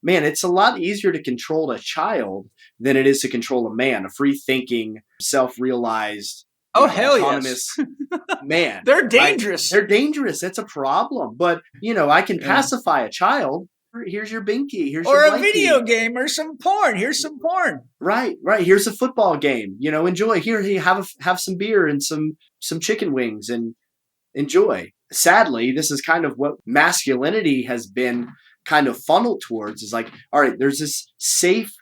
man, it's a lot easier to control a child than it is to control a man, a free thinking, self-realized, Oh, hell yes. autonomous man. They're Right? dangerous. They're dangerous. That's a problem. But, I can Yeah. pacify a child. Here's your binky. Here's Or your a video blankie. game or some porn. Here's some porn. Right, right. Here's a football game. Enjoy. Here, have some beer and some chicken wings and enjoy. Sadly, this is kind of what masculinity has been kind of funneled towards. Is like, all right, there's this safe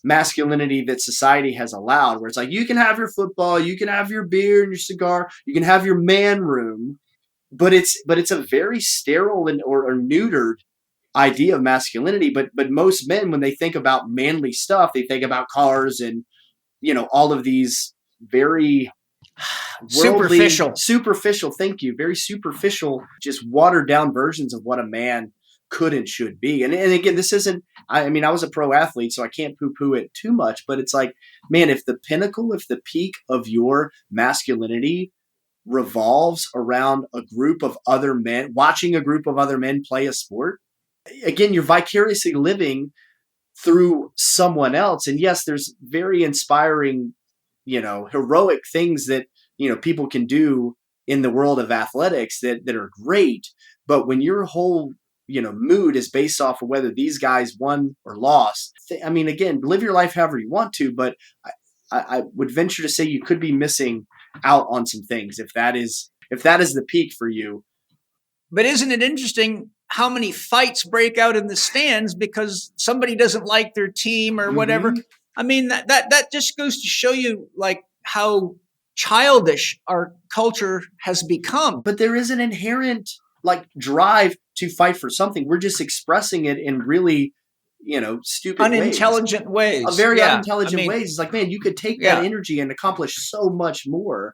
masculinity that society has allowed, where it's like you can have your football, you can have your beer and your cigar, you can have your man room, but it's a very sterile or neutered idea of masculinity. But most men, when they think about manly stuff, they think about cars and all of these very worldly, superficial, thank you, very superficial, just watered down versions of what a man could and should be. And again, this isn't, I mean, I was a pro athlete, so I can't poo-poo it too much, but it's like, man, if the peak of your masculinity revolves around a group of other men, watching a group of other men play a sport, again, you're vicariously living through someone else. And yes, there's very inspiring, heroic things that, people can do in the world of athletics that are great. But when your whole, mood is based off of whether these guys won or lost, I mean, again, live your life however you want to, but I would venture to say you could be missing out on some things if that is the peak for you. But isn't it interesting how many fights break out in the stands because somebody doesn't like their team or whatever? Mm-hmm. I mean, that just goes to show you like how childish our culture has become. But there is an inherent like drive to fight for something. We're just expressing it in really, stupid unintelligent ways. Very unintelligent ways. It's like, man, you could take that energy and accomplish so much more